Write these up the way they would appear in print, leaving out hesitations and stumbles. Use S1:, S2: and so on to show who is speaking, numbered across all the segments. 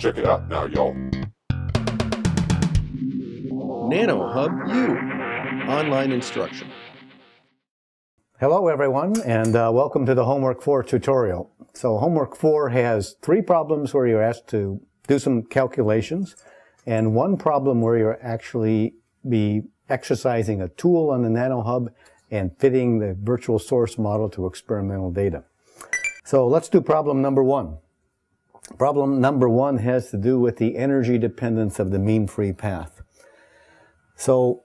S1: Check it out now, y'all.
S2: nanoHUB-U, online instruction.
S3: Hello everyone, and welcome to the Homework 4 tutorial. So Homework 4 has 3 problems where you're asked to do some calculations, and 1 problem where you're actually be exercising a tool on the nanoHUB and fitting the virtual source model to experimental data. So let's do problem number 1. Problem number 1 has to do with the energy dependence of the mean free path. So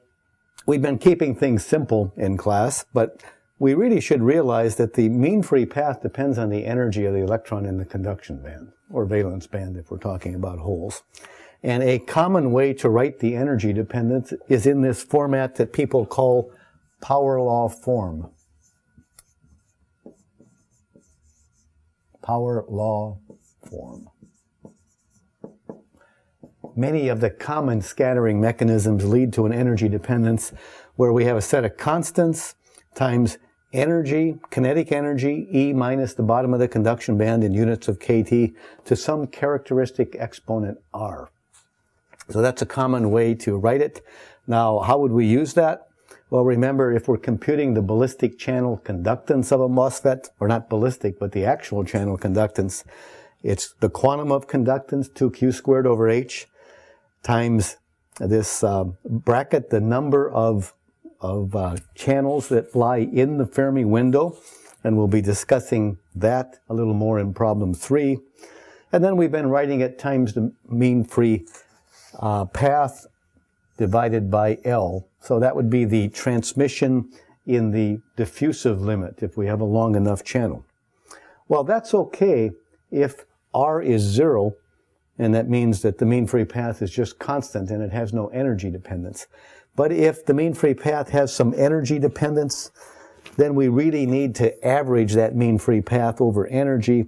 S3: we've been keeping things simple in class, but we really should realize that the mean free path depends on the energy of the electron in the conduction band, or valence band if we're talking about holes. And a common way to write the energy dependence is in this format that people call power law form. Power law form. Many of the common scattering mechanisms lead to an energy dependence where we have a set of constants times energy, kinetic energy, E minus the bottom of the conduction band in units of kT to some characteristic exponent R. So that's a common way to write it. Now, how would we use that? Well, remember, if we're computing the ballistic channel conductance of a MOSFET, or not ballistic, but the actual channel conductance, it's the quantum of conductance, 2q squared over h, times this bracket, the number of channels that lie in the Fermi window, and we'll be discussing that a little more in problem 3. And then we've been writing it times the mean free path divided by L. So that would be the transmission in the diffusive limit if we have a long enough channel. Well, that's okay if R is 0, and that means that the mean free path is just constant and it has no energy dependence. But if the mean free path has some energy dependence, then we really need to average that mean free path over energy,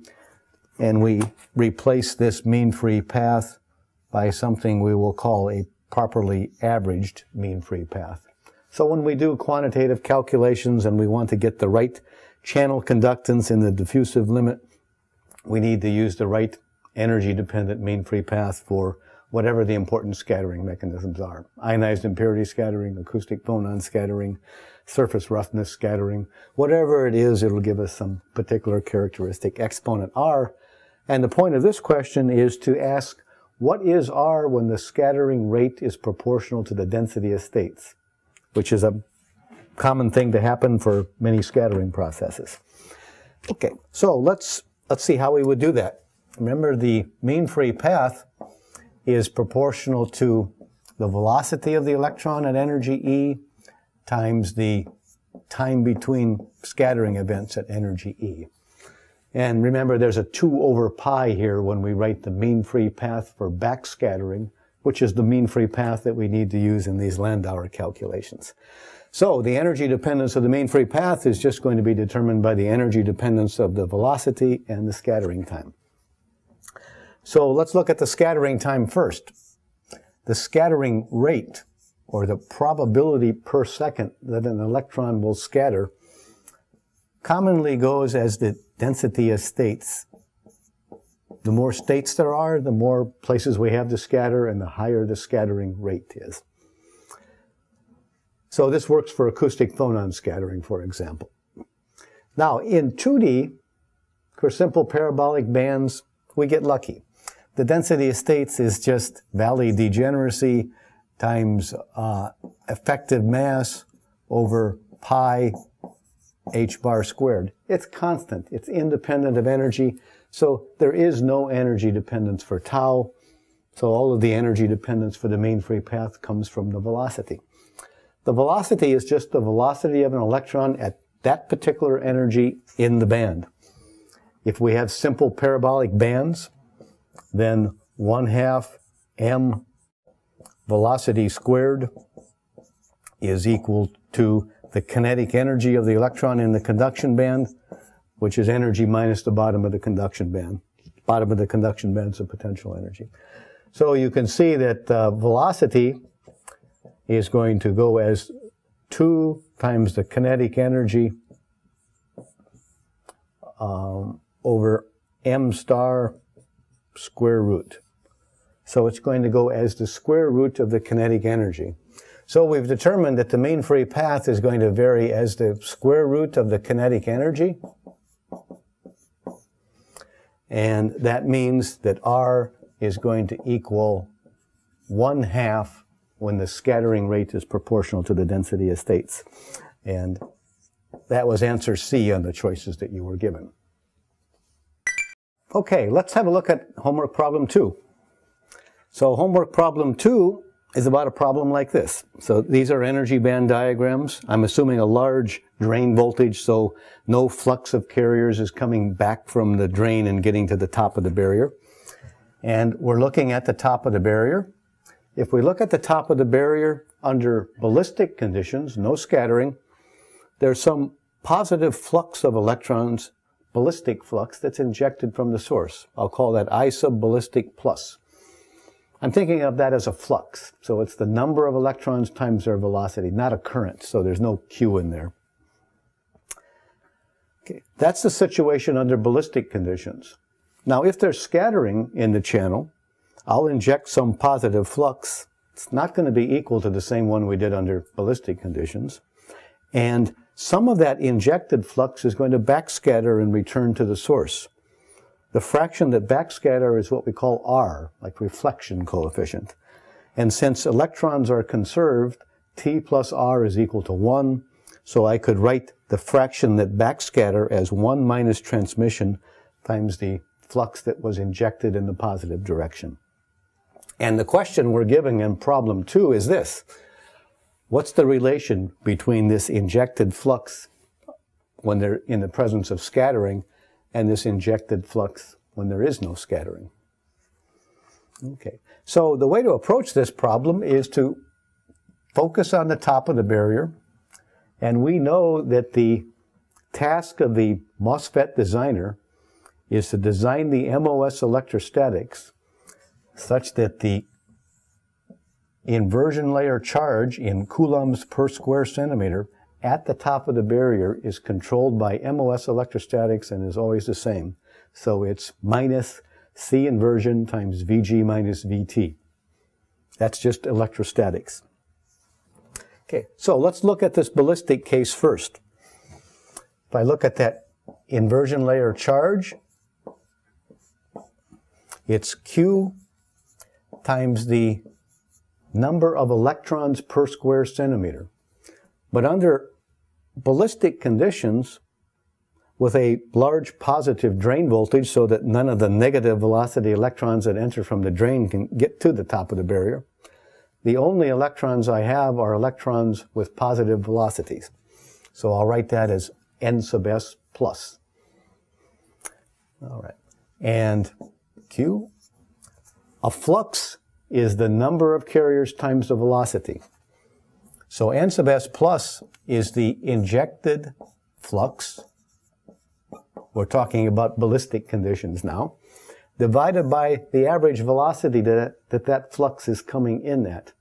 S3: and we replace this mean free path by something we will call a properly averaged mean free path. So when we do quantitative calculations and we want to get the right channel conductance in the diffusive limit, we need to use the right energy dependent mean free path for whatever the important scattering mechanisms are. Ionized impurity scattering, acoustic phonon scattering, surface roughness scattering. Whatever it is, it'll give us some particular characteristic exponent R. And the point of this question is to ask, what is R when the scattering rate is proportional to the density of states? Which is a common thing to happen for many scattering processes. Okay, so let's see how we would do that. Remember, the mean free path is proportional to the velocity of the electron at energy E times the time between scattering events at energy E. And remember, there's a 2 over pi here when we write the mean free path for backscattering, which is the mean free path that we need to use in these Landauer calculations. So the energy dependence of the mean free path is just going to be determined by the energy dependence of the velocity and the scattering time. So let's look at the scattering time first. The scattering rate, or the probability per second that an electron will scatter, commonly goes as the density of states. The more states there are, the more places we have to scatter, and the higher the scattering rate is. So this works for acoustic phonon scattering, for example. Now, in 2D, for simple parabolic bands, we get lucky. The density of states is just Valley degeneracy times effective mass over pi h bar squared. It's constant. It's independent of energy. So there is no energy dependence for tau. So all of the energy dependence for the mean free path comes from the velocity. The velocity is just the velocity of an electron at that particular energy in the band. If we have simple parabolic bands, then 1/2 m velocity squared is equal to the kinetic energy of the electron in the conduction band, which is energy minus the bottom of the conduction band. Bottom of the conduction band is the potential energy. So you can see that velocity is going to go as 2 times the kinetic energy over m star square root. So it's going to go as the square root of the kinetic energy. So we've determined that the mean free path is going to vary as the square root of the kinetic energy. And that means that R is going to equal 1/2 when the scattering rate is proportional to the density of states. And that was answer C on the choices that you were given. Okay, let's have a look at homework problem 2. So homework problem 2 is about a problem like this. So these are energy band diagrams. I'm assuming a large drain voltage, so no flux of carriers is coming back from the drain and getting to the top of the barrier. And we're looking at the top of the barrier. If we look at the top of the barrier under ballistic conditions, no scattering, there's some positive flux of electrons, ballistic flux, that's injected from the source. I'll call that I sub ballistic plus. I'm thinking of that as a flux. So it's the number of electrons times their velocity, not a current. So there's no Q in there. Okay. That's the situation under ballistic conditions. Now, if there's scattering in the channel, I'll inject some positive flux. It's not going to be equal to the same one we did under ballistic conditions. And some of that injected flux is going to backscatter and return to the source. The fraction that backscatter is what we call R, like reflection coefficient. And since electrons are conserved, T plus R is equal to 1. So I could write the fraction that backscatter as 1 minus transmission times the flux that was injected in the positive direction. And the question we're giving in problem 2 is this. What's the relation between this injected flux when they're in the presence of scattering and this injected flux when there is no scattering? Okay, so the way to approach this problem is to focus on the top of the barrier, and we know that the task of the MOSFET designer is to design the MOS electrostatics such that the inversion layer charge in coulombs per square centimeter at the top of the barrier is controlled by MOS electrostatics and is always the same. So it's minus C inversion times Vg minus Vt. That's just electrostatics. Okay, so let's look at this ballistic case first. If I look at that inversion layer charge, it's Q times the number of electrons per square centimeter. But under ballistic conditions, with a large positive drain voltage so that none of the negative velocity electrons that enter from the drain can get to the top of the barrier, the only electrons I have are electrons with positive velocities. So I'll write that as N sub S plus. All right. And Q, a flux is the number of carriers times the velocity. So N sub S plus is the injected flux. We're talking about ballistic conditions now, divided by the average velocity that flux is coming in at.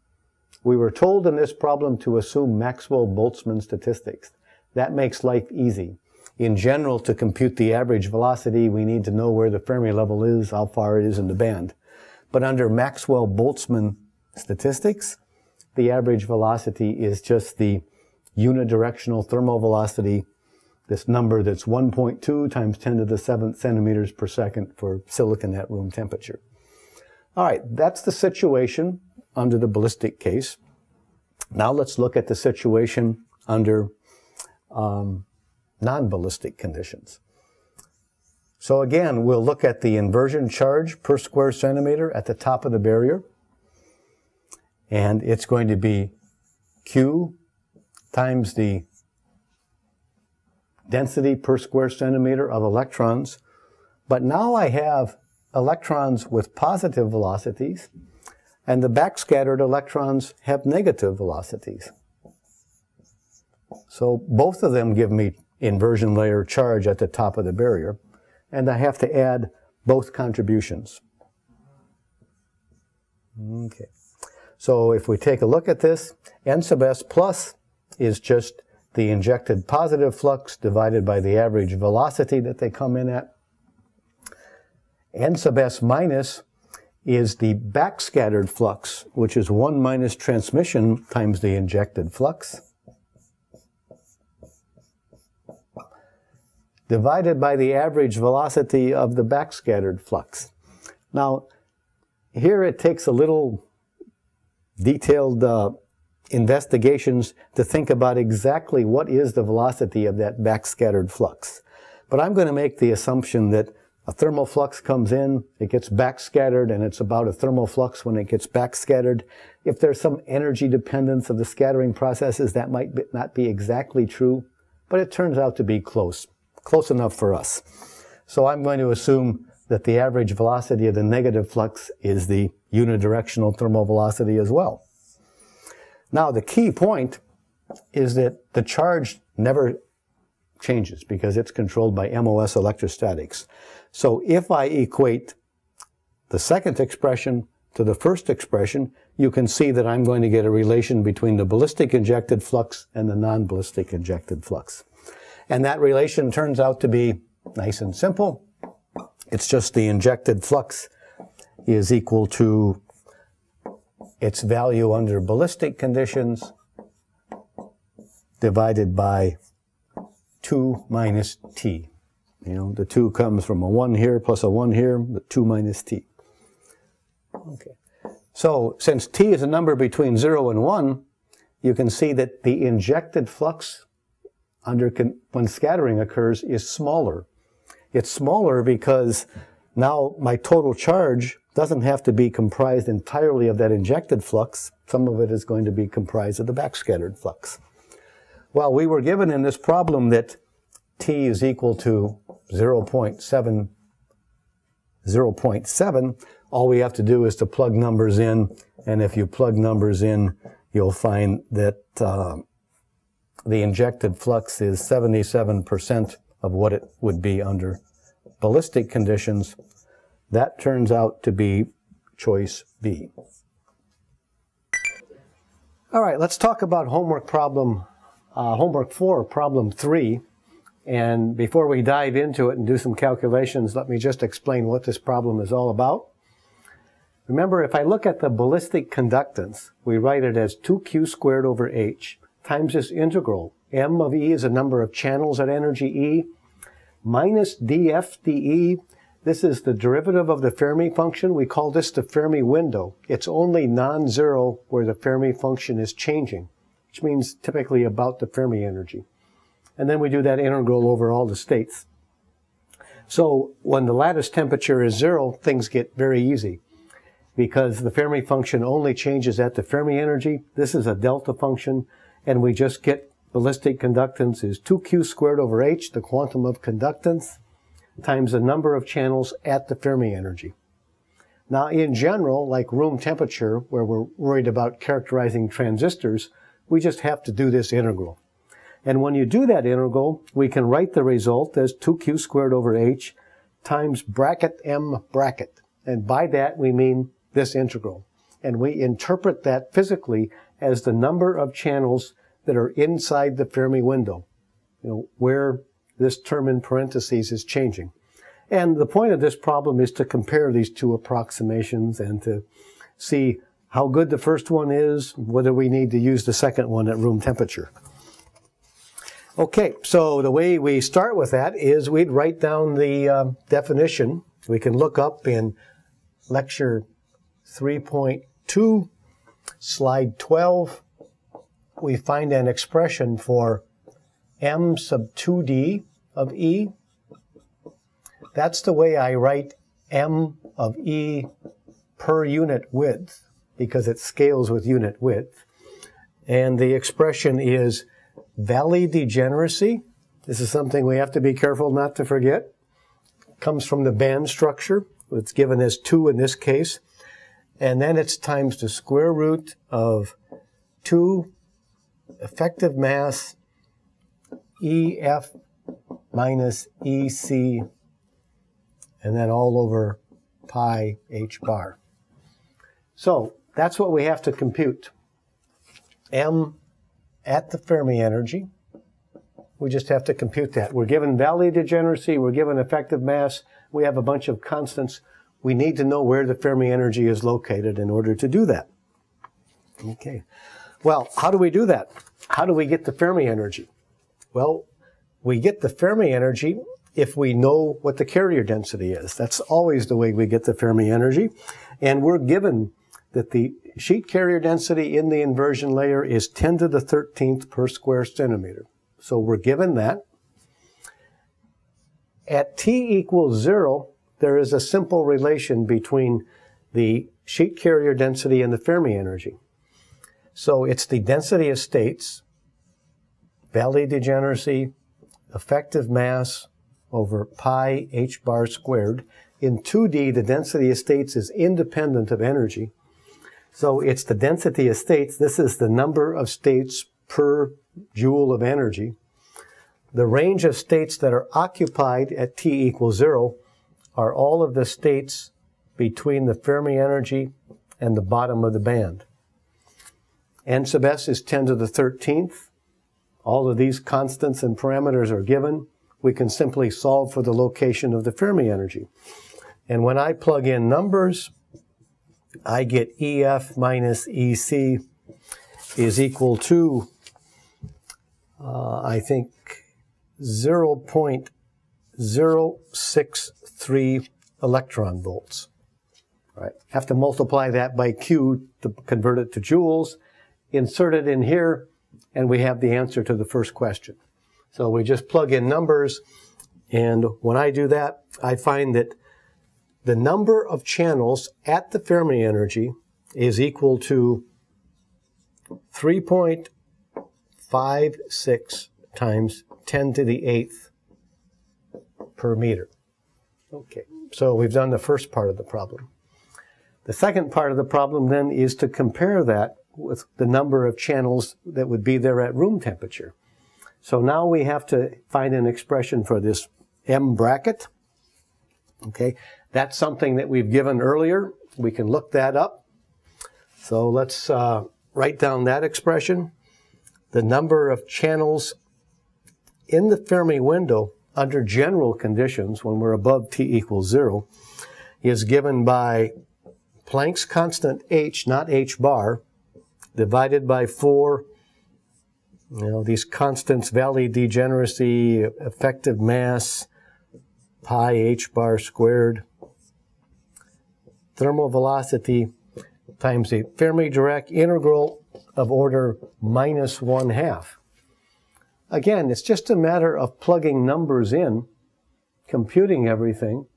S3: We were told in this problem to assume Maxwell-Boltzmann statistics. That makes life easy. In general, to compute the average velocity, we need to know where the Fermi level is, how far it is in the band. But under Maxwell-Boltzmann statistics, the average velocity is just the unidirectional thermal velocity, this number that's 1.2 times 10 to the 7th centimeters per second for silicon at room temperature. All right, that's the situation under the ballistic case. Now let's look at the situation under non-ballistic conditions. So again, we'll look at the inversion charge per square centimeter at the top of the barrier. And it's going to be Q times the density per square centimeter of electrons. But now I have electrons with positive velocities, and the backscattered electrons have negative velocities. So both of them give me inversion layer charge at the top of the barrier, and I have to add both contributions. Okay. So if we take a look at this, N sub S plus is just the injected positive flux divided by the average velocity that they come in at. N sub S minus is the backscattered flux, which is 1 minus transmission times the injected flux, divided by the average velocity of the backscattered flux. Now, here it takes a little detailed investigations to think about exactly what is the velocity of that backscattered flux. But I'm going to make the assumption that a thermal flux comes in, it gets backscattered, and it's about a thermal flux when it gets backscattered. If there's some energy dependence of the scattering processes, that might not be exactly true, but it turns out to be close enough for us. So I'm going to assume that the average velocity of the negative flux is the unidirectional thermal velocity as well. Now, the key point is that the charge never changes because it's controlled by MOS electrostatics. So if I equate the second expression to the first expression, you can see that I'm going to get a relation between the ballistic injected flux and the non-ballistic injected flux. And that relation turns out to be nice and simple. It's just the injected flux is equal to its value under ballistic conditions divided by 2 minus t. You know, the 2 comes from a 1 here plus a 1 here, but 2 minus t. Okay. So since t is a number between 0 and 1, you can see that the injected flux when scattering occurs is smaller. It's smaller because now my total charge doesn't have to be comprised entirely of that injected flux. Some of it is going to be comprised of the backscattered flux. Well, we were given in this problem that t is equal to 0.7. All we have to do is to plug numbers in, and if you plug numbers in, you'll find that the injected flux is 77% of what it would be under ballistic conditions. That turns out to be choice B. All right, let's talk about homework 4, problem 3. And before we dive into it and do some calculations, let me just explain what this problem is all about. Remember, if I look at the ballistic conductance, we write it as 2q squared over h times this integral. M of E is a number of channels at energy E, minus df dE. This is the derivative of the Fermi function. We call this the Fermi window. It's only non-zero where the Fermi function is changing, which means typically about the Fermi energy. And then we do that integral over all the states. So when the lattice temperature is 0, things get very easy because the Fermi function only changes at the Fermi energy. This is a delta function, and we just get ballistic conductance is 2q squared over h, the quantum of conductance, times the number of channels at the Fermi energy. Now, in general, like room temperature, where we're worried about characterizing transistors, we just have to do this integral. And when you do that integral, we can write the result as 2q squared over h times bracket m bracket. And by that, we mean this integral. And we interpret that physically as the number of channels that are inside the Fermi window, where this term in parentheses is changing. And the point of this problem is to compare these two approximations and to see how good the first one is, whether we need to use the second one at room temperature. Okay, so the way we start with that is we'd write down the definition. We can look up in lecture 3.2, slide 12. We find an expression for m sub 2d of E. That's the way I write m of E per unit width, because it scales with unit width. And the expression is valley degeneracy. This is something we have to be careful not to forget. It comes from the band structure. It's given as 2 in this case. And then it's times the square root of 2 effective mass EF minus EC, and then all over pi h bar. So that's what we have to compute. M at the Fermi energy. We just have to compute that. We're given valley degeneracy, we're given effective mass, we have a bunch of constants.
S1: we need to know where the Fermi energy is located in order to do that. Okay. Well, how do we do that? How do we get the Fermi energy? Well, we get the Fermi energy if we know what the carrier density is. That's always the way we get the Fermi energy. And we're given that the sheet carrier density in the inversion layer is 10 to the 13th per square centimeter. So we're given that. At t equals 0, there is a simple relation between the sheet carrier density and the Fermi energy. So it's the density of states, Valley degeneracy, effective mass over pi h bar squared. In 2D, the density of states is independent of energy. So it's the density of states. This is the number of states per joule of energy. The range of states that are occupied at t equals 0 are all of the states between the Fermi energy and the bottom of the band. N sub s is 10 to the 13th. All of these constants and parameters are given. We can simply solve for the location of the Fermi energy. And when I plug in numbers, I get EF minus EC is equal to, I think, 0.063 electron volts. All right. Have to multiply that by Q to convert it to joules, insert it in here, and we have the answer to the first question. So we just plug in numbers, and when I do that, I find that the number of channels at the Fermi energy is equal to 3.56 times 10 to the 8th per meter. Okay, so we've done the first part of the problem. The second part of the problem then is to compare that with the number of channels that would be there at room temperature. So now we have to find an expression for this M bracket. Okay, that's something that we've given earlier. We can look that up. So let's write down that expression. The number of channels in the Fermi window under general conditions, when we're above t equals 0, is given by Planck's constant h, not h bar, divided by 4, these constants, Valley degeneracy, effective mass, pi h bar squared, thermal velocity, times the Fermi-Dirac integral of order minus 1/2. Again, it's just a matter of plugging numbers in, computing everything,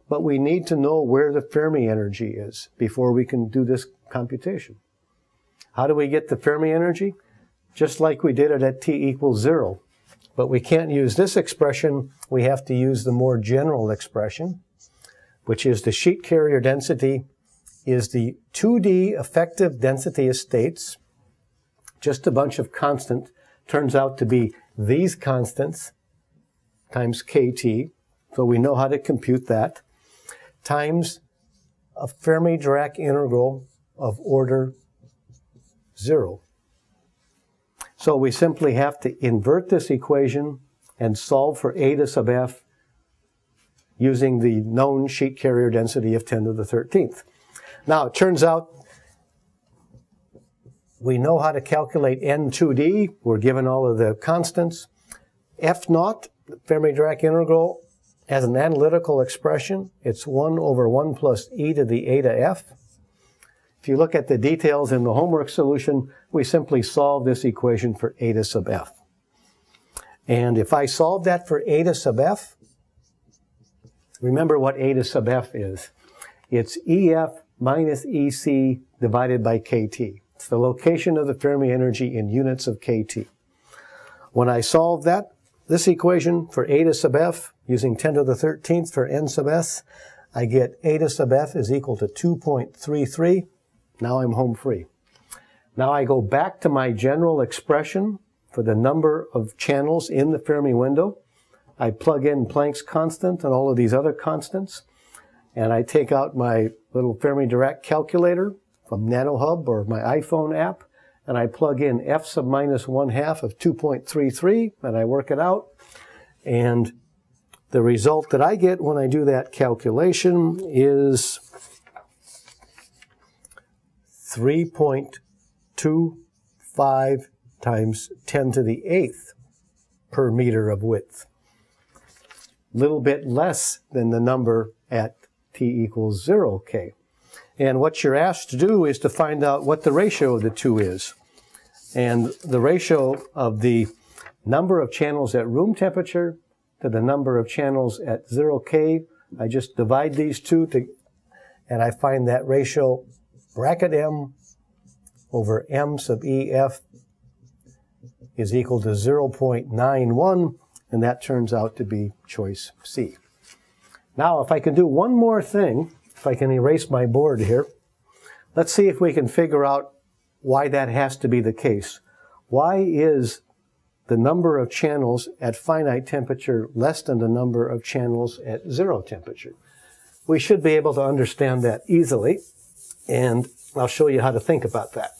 S1: but we need to know where the Fermi energy is before we can do this computation. How do we get the Fermi energy? Just like we did it at t equals 0. But we can't use this expression. We have to use the more general expression, which is the sheet carrier density is the 2D effective density of states, just a bunch of constant, turns out to be these constants times kT, so we know how to compute that, times a Fermi-Dirac integral of order 0. So we simply have to invert this equation and solve for eta sub f using the known sheet carrier density of 10 to the 13th. Now, it turns out we know how to calculate N2D. We're given all of the constants. F naught, the Fermi-Dirac integral, has an analytical expression. It's 1 over 1 plus e to the eta f. If you look at the details in the homework solution, we simply solve this equation for eta sub f. And if I solve that for eta sub f, remember what eta sub f is. It's EF minus EC divided by KT. It's the location of the Fermi energy in units of KT. When I solve that, this equation for eta sub f, using 10 to the 13th for n sub s, I get eta sub f is equal to 2.33. Now I'm home free. Now I go back to my general expression for the number of channels in the Fermi window. I plug in Planck's constant and all of these other constants, and I take out my little Fermi-Dirac calculator from nanoHUB or my iPhone app, and I plug in f sub minus 1/2 of 2.33, and I work it out. And the result that I get when I do that calculation is 3.25 times 10 to the 8th per meter of width. A little bit less than the number at t equals 0 K. And what you're asked to do is to find out what the ratio of the two is. And the ratio of the number of channels at room temperature to the number of channels at 0 K, I just divide these two and I find that ratio bracket M over M sub EF is equal to 0.91, and that turns out to be choice C. Now, if I can do one more thing, if I can erase my board here, let's see if we can figure out why that has to be the case. Why is the number of channels at finite temperature less than the number of channels at 0 temperature? We should be able to understand that easily, and I'll show you how to think about that.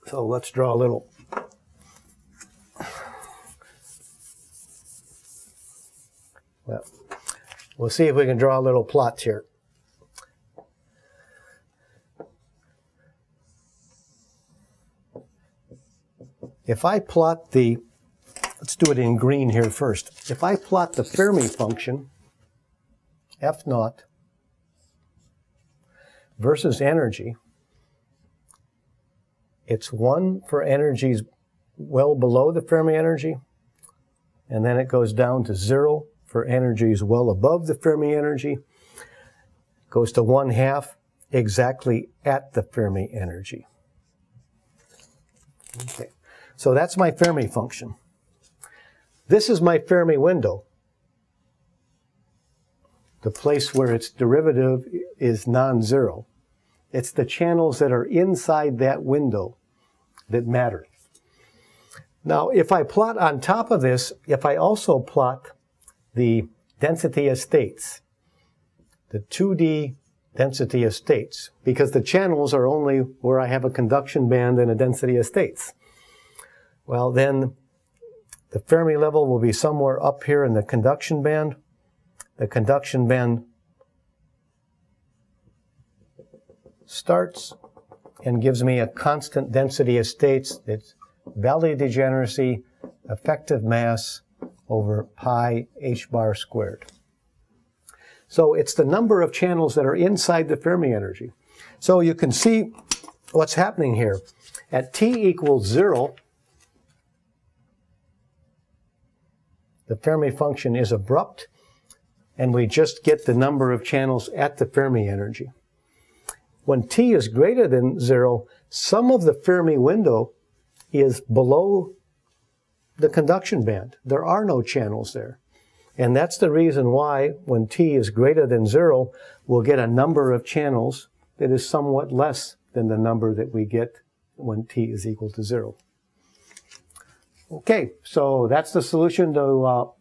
S1: So let's draw a little. Well, we'll see if we can draw a little plot here. If I plot the, let's do it in green here first. If I plot the Fermi function, F naught, versus energy, it's 1 for energies well below the Fermi energy, and then it goes down to 0 for energies well above the Fermi energy, goes to 1/2 exactly at the Fermi energy. Okay, so that's my Fermi function. This is my Fermi window, the place where its derivative is non-zero. It's the channels that are inside that window that matter. Now, if I plot on top of this, if I also plot the density of states, the 2D density of states, because the channels are only where I have a conduction band and a density of states, well, then the Fermi level will be somewhere up here in the conduction band. The conduction band starts and gives me a constant density of states. It's Valley degeneracy, effective mass over pi h bar squared. So it's the number of channels that are inside the Fermi energy. So you can see what's happening here. At t equals 0, the Fermi function is abrupt, and we just get the number of channels at the Fermi energy. When t is greater than 0, some of the Fermi window is below the conduction band. There are no channels there. And that's the reason why when t is greater than 0, we'll get a number of channels that is somewhat less than the number that we get when t is equal to 0. Okay, so that's the solution to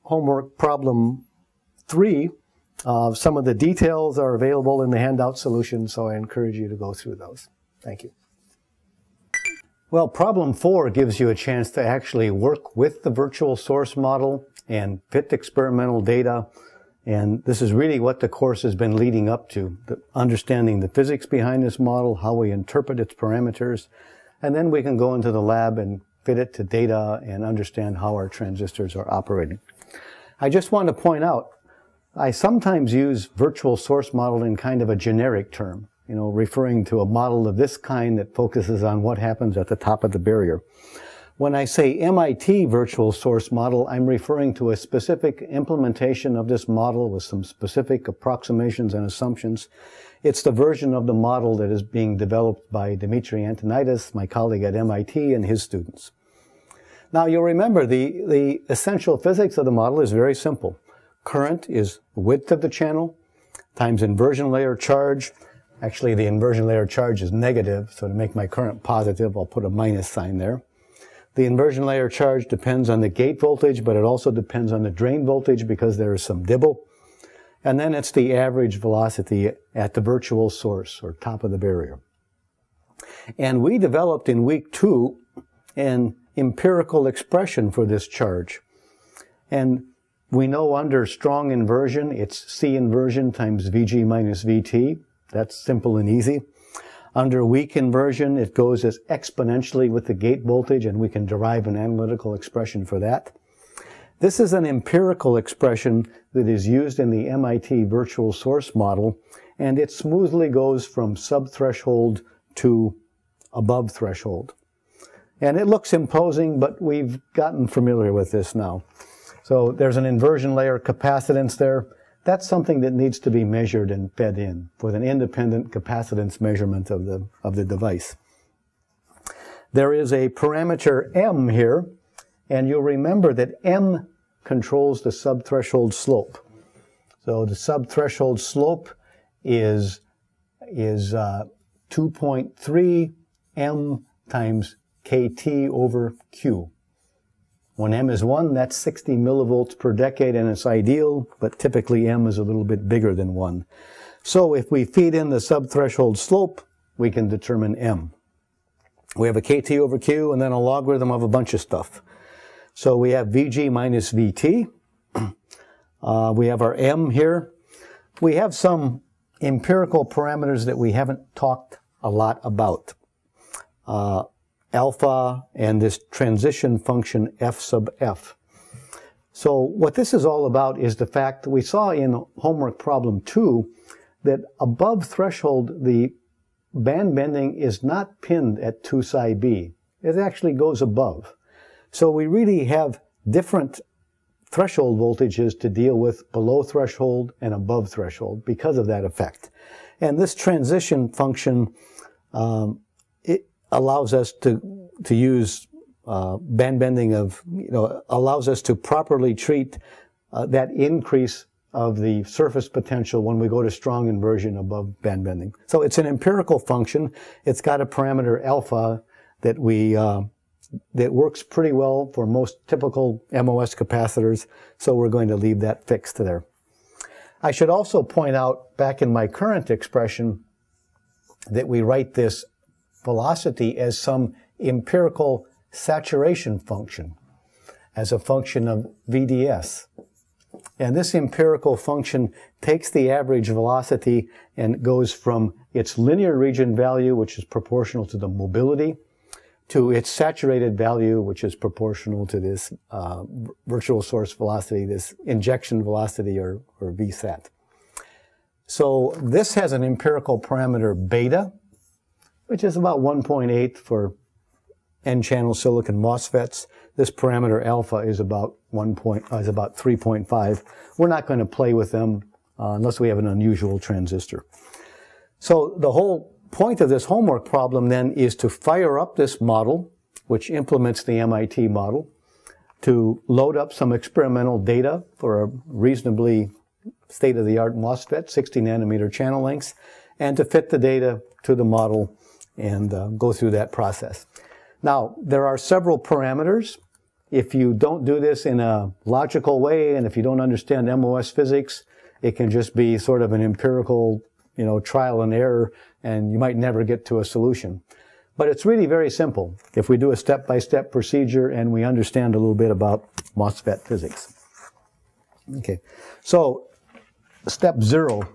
S1: homework problem 3. Some of the details are available in the handout solution, so I encourage you to go through those. Thank you.
S3: Well, problem 4 gives you a chance to actually work with the virtual source model and fit experimental data. And this is really what the course has been leading up to, understanding the physics behind this model, how we interpret its parameters, and then we can go into the lab and fit it to data and understand how our transistors are operating. I just want to point out, I sometimes use virtual source model in kind of a generic term, referring to a model of this kind that focuses on what happens at the top of the barrier. When I say MIT virtual source model, I'm referring to a specific implementation of this model with some specific approximations and assumptions. It's the version of the model that is being developed by Dimitri Antoniadis, my colleague at MIT, and his students. Now, you'll remember the essential physics of the model is very simple. Current is width of the channel times inversion layer charge. Actually, the inversion layer charge is negative, so to make my current positive, I'll put a minus sign there. The inversion layer charge depends on the gate voltage, but it also depends on the drain voltage because there is some dibble. And then it's the average velocity at the virtual source, or top of the barrier. And we developed in week 2 an empirical expression for this charge. And we know under strong inversion, it's C inversion times Vg minus Vt. That's simple and easy. Under weak inversion, it goes as exponentially with the gate voltage, and we can derive an analytical expression for that. This is an empirical expression that is used in the MIT virtual source model, and it smoothly goes from subthreshold to above threshold. And it looks imposing, but we've gotten familiar with this now. So there's an inversion layer capacitance there. That's something that needs to be measured and fed in with an independent capacitance measurement of the device. There is a parameter M here, and you'll remember that M controls the subthreshold slope. So the subthreshold slope is 2.3 M times KT over Q. When M is 1, that's 60 millivolts per decade, and it's ideal, but typically M is a little bit bigger than 1. So if we feed in the subthreshold slope, we can determine M. We have a KT over Q and then a logarithm of a bunch of stuff. So we have Vg minus Vt. We have our M here. We have some empirical parameters that we haven't talked a lot about. Alpha and this transition function f sub f. So what this is all about is the fact that we saw in homework problem 2 that above threshold the band bending is not pinned at 2 psi b. It actually goes above. So we really have different threshold voltages to deal with below threshold and above threshold because of that effect. And this transition function it allows us to use band bending of, allows us to properly treat that increase of the surface potential when we go to strong inversion above band bending. So it's an empirical function. It's got a parameter alpha that that works pretty well for most typical MOS capacitors, so we're going to leave that fixed there. I should also point out, back in my current expression, that we write this velocity as some empirical saturation function, as a function of VDS. And this empirical function takes the average velocity and goes from its linear region value, which is proportional to the mobility, to its saturated value, which is proportional to this virtual source velocity, this injection velocity, or VSAT. So this has an empirical parameter beta, which is about 1.8 for N-channel silicon MOSFETs. This parameter alpha is about 3.5. We're not going to play with them unless we have an unusual transistor. So the whole point of this homework problem then is to fire up this model, which implements the MIT model, to load up some experimental data for a reasonably state-of-the-art MOSFET, 60 nanometer channel lengths, and to fit the data to the model and go through that process. Now, there are several parameters. If you don't do this in a logical way, and if you don't understand MOS physics, it can just be sort of an empirical, trial and error, and you might never get to a solution. But it's really very simple if we do a step-by-step procedure and we understand a little bit about MOSFET physics. Okay, so step 0,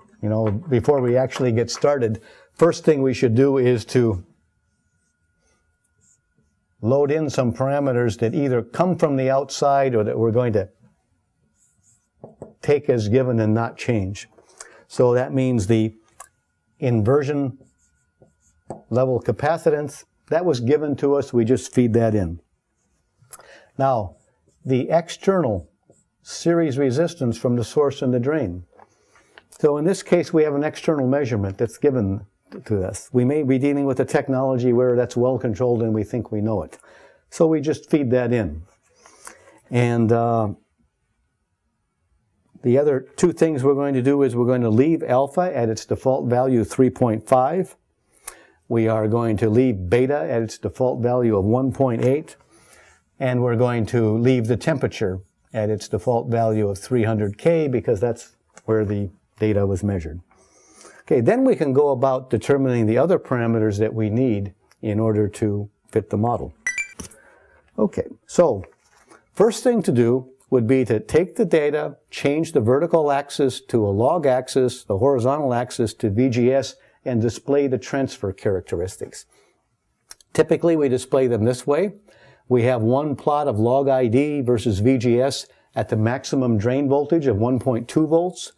S3: before we actually get started, first thing we should do is to load in some parameters that either come from the outside or that we're going to take as given and not change. So that means the inversion level capacitance, that was given to us, we just feed that in. Now, the external series resistance from the source and the drain. So in this case, we have an external measurement that's given to us. We may be dealing with a technology where that's well controlled and we think we know it. So we just feed that in. And the other two things we're going to do is we're going to leave alpha at its default value 3.5. We are going to leave beta at its default value of 1.8. And we're going to leave the temperature at its default value of 300 K because that's where the data was measured. Okay, then we can go about determining the other parameters that we need in order to fit the model. Okay, so first thing to do would be to take the data, change the vertical axis to a log axis, the horizontal axis to VGS, and display the transfer characteristics. Typically, we display them this way. We have one plot of log ID versus VGS at the maximum drain voltage of 1.2 volts.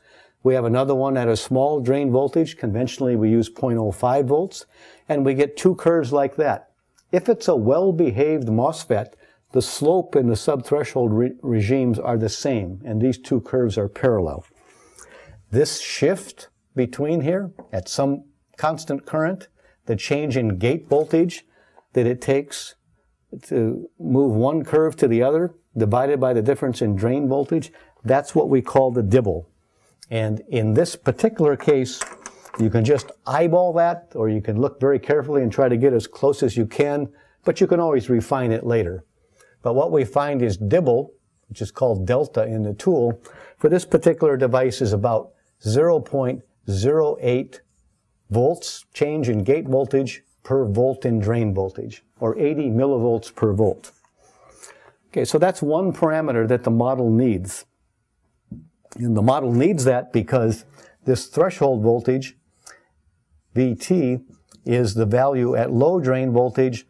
S3: We have another one at a small drain voltage. Conventionally, we use 0.05 volts. And we get two curves like that. If it's a well-behaved MOSFET, the slope in the subthreshold regimes are the same, and these two curves are parallel. This shift between here, at some constant current, the change in gate voltage that it takes to move one curve to the other, divided by the difference in drain voltage, that's what we call the dibble. And in this particular case, you can just eyeball that, or you can look very carefully and try to get as close as you can, but you can always refine it later. But what we find is dibble, which is called delta in the tool, for this particular device is about 0.08 volts change in gate voltage per volt in drain voltage, or 80 millivolts per volt. Okay, so that's one parameter that the model needs. And the model needs that because this threshold voltage, VT, is the value at low drain voltage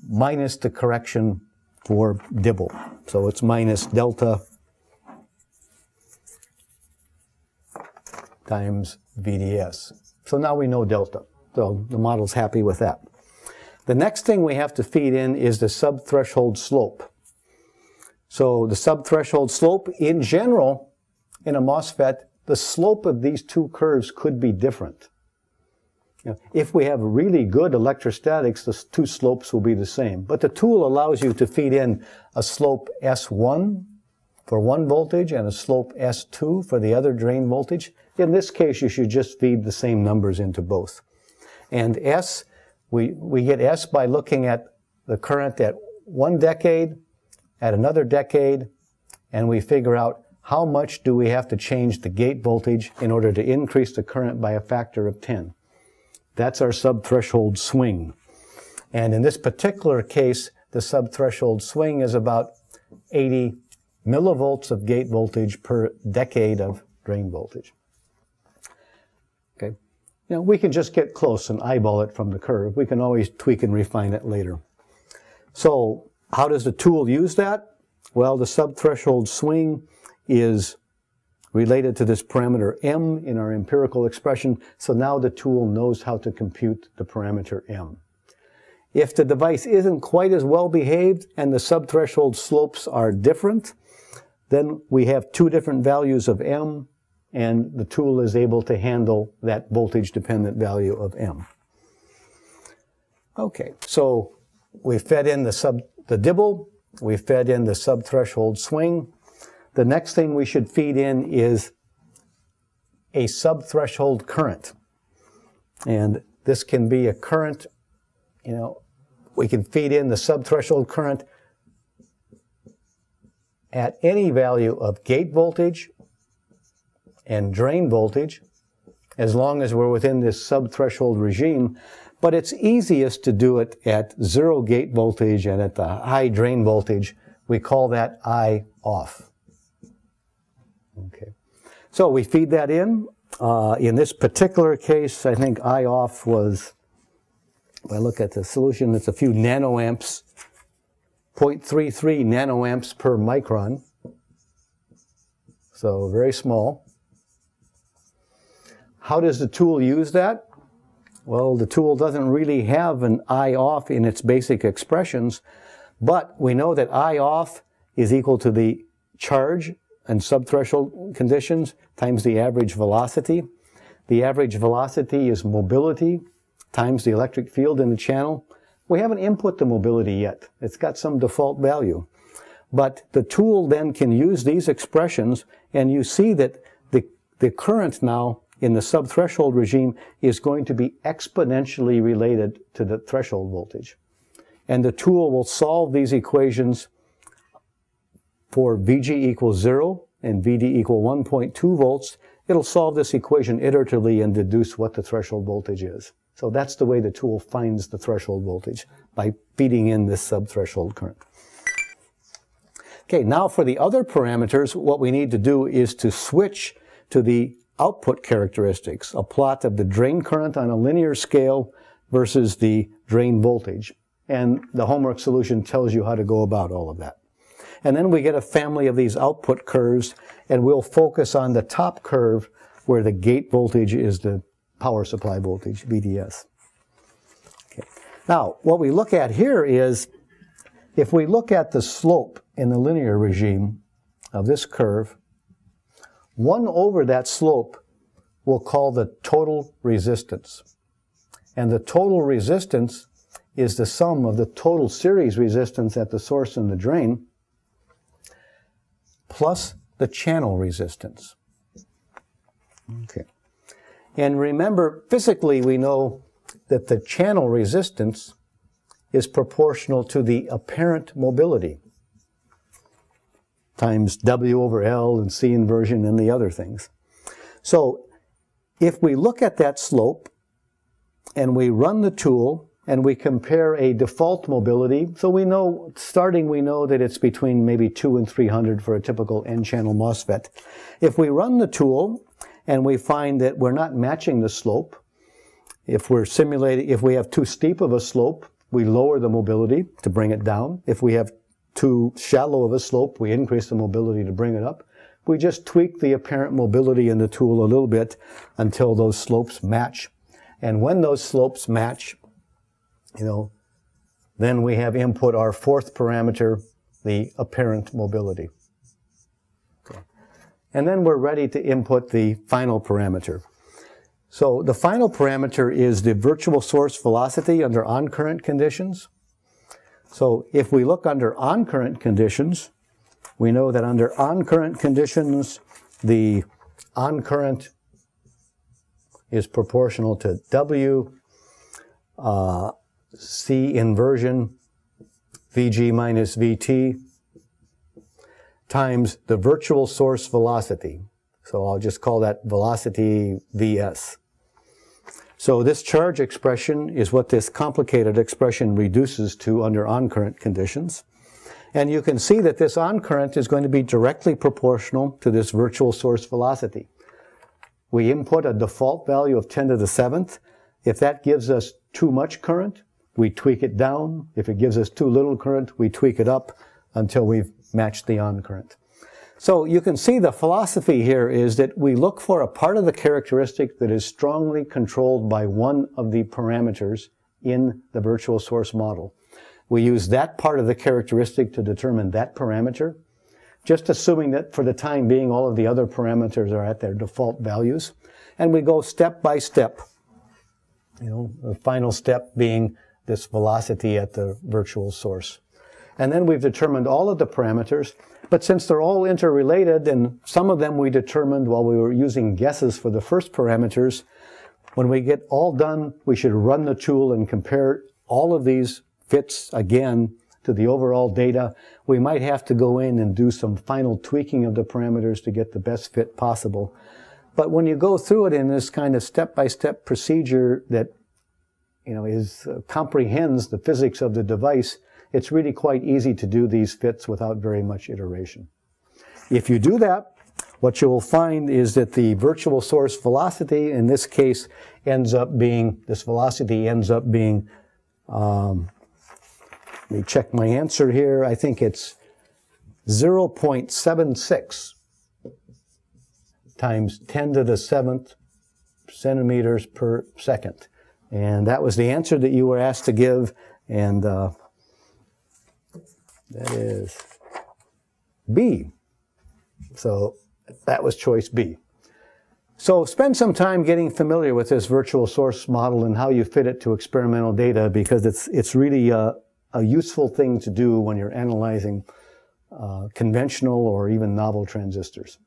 S3: minus the correction for dibble. So it's minus delta times VDS. So now we know delta. So the model's happy with that. The next thing we have to feed in is the subthreshold slope. So the subthreshold slope, in general, in a MOSFET, the slope of these two curves could be different. You know, if we have really good electrostatics, the two slopes will be the same. But the tool allows you to feed in a slope S1 for one voltage and a slope S2 for the other drain voltage. In this case, you should just feed the same numbers into both. And S, we get S by looking at the current at one decade, at another decade, and we figure out how much do we have to change the gate voltage in order to increase the current by a factor of 10. That's our subthreshold swing. And in this particular case, the subthreshold swing is about 80 millivolts of gate voltage per decade of drain voltage. Okay. You know, we can just get close and eyeball it from the curve. We can always tweak and refine it later. So how does the tool use that? Well, the subthreshold swing is related to this parameter m in our empirical expression, so now the tool knows how to compute the parameter m. If the device isn't quite as well behaved and the subthreshold slopes are different, then we have two different values of m, and the tool is able to handle that voltage-dependent value of m. Okay, so we fed in the dibble, we fed in the subthreshold swing. The next thing we should feed in is a subthreshold current. And this can be a current, you know, we can feed in the subthreshold current at any value of gate voltage and drain voltage, as long as we're within this subthreshold regime. But it's easiest to do it at 0 gate voltage and at the high drain voltage. We call that I off. Okay, so we feed that in. In this particular case, I think I off was, if I look at the solution, it's a few nanoamps, 0.33 nanoamps per micron. So very small. How does the tool use that? Well, the tool doesn't really have an I off in its basic expressions, but we know that I off is equal to the charge and subthreshold conditions times the average velocity. The average velocity is mobility times the electric field in the channel. We haven't input the mobility yet. It's got some default value. But the tool then can use these expressions, and you see that the current now in the subthreshold regime is going to be exponentially related to the threshold voltage. And the tool will solve these equations for VG equals 0 and VD equal 1.2 volts it'll solve this equation iteratively and deduce what the threshold voltage is. So that's the way the tool finds the threshold voltage, by feeding in this subthreshold current. Okay, now for the other parameters, what we need to do is to switch to the output characteristics, a plot of the drain current on a linear scale versus the drain voltage. And the homework solution tells you how to go about all of that. And then we get a family of these output curves, and we'll focus on the top curve where the gate voltage is the power supply voltage, VDS. Okay. Now, what we look at here is, if we look at the slope in the linear regime of this curve, 1 over that slope we'll call the total resistance. And the total resistance is the sum of the total series resistance at the source and the drain plus the channel resistance. Okay. And remember, physically we know that the channel resistance is proportional to the apparent mobility times W over L and C inversion and the other things. So if we look at that slope and we run the tool and we compare a default mobility, so we know, starting we know that it's between maybe 2 and 300 for a typical N-channel MOSFET. If we run the tool and we find that we're not matching the slope, if we're simulating, if we have too steep of a slope, we lower the mobility to bring it down. If we have too shallow of a slope, we increase the mobility to bring it up. We just tweak the apparent mobility in the tool a little bit until those slopes match. And when those slopes match, then we have input our fourth parameter, the apparent mobility. Okay. And then we're ready to input the final parameter. So the final parameter is the virtual source velocity under on-current conditions. So if we look under on-current conditions, we know that under on-current conditions, the on-current is proportional to W, C inversion, Vg minus Vt, times the virtual source velocity. So I'll just call that velocity Vs. So this charge expression is what this complicated expression reduces to under on-current conditions. And you can see that this on-current is going to be directly proportional to this virtual source velocity. We input a default value of 10 to the 7th. If that gives us too much current, we tweak it down. If it gives us too little current, we tweak it up until we've matched the on-current. So you can see the philosophy here is that we look for a part of the characteristic that is strongly controlled by one of the parameters in the virtual source model. We use that part of the characteristic to determine that parameter, just assuming that for the time being all of the other parameters are at their default values. And we go step by step, the final step being this velocity at the virtual source. And then we've determined all of the parameters, but since they're all interrelated, and some of them we determined while we were using guesses for the first parameters, when we get all done, we should run the tool and compare all of these fits again to the overall data. We might have to go in and do some final tweaking of the parameters to get the best fit possible. But when you go through it in this kind of step-by-step procedure that comprehends the physics of the device, it's really quite easy to do these fits without very much iteration. If you do that, what you will find is that the virtual source velocity in this case ends up being, let me check my answer here, I think it's 0.76 times 10 to the 7th centimeters per second. And that was the answer that you were asked to give, and that is B. So that was choice B. So spend some time getting familiar with this virtual source model and how you fit it to experimental data, because it's really a useful thing to do when you're analyzing conventional or even novel transistors.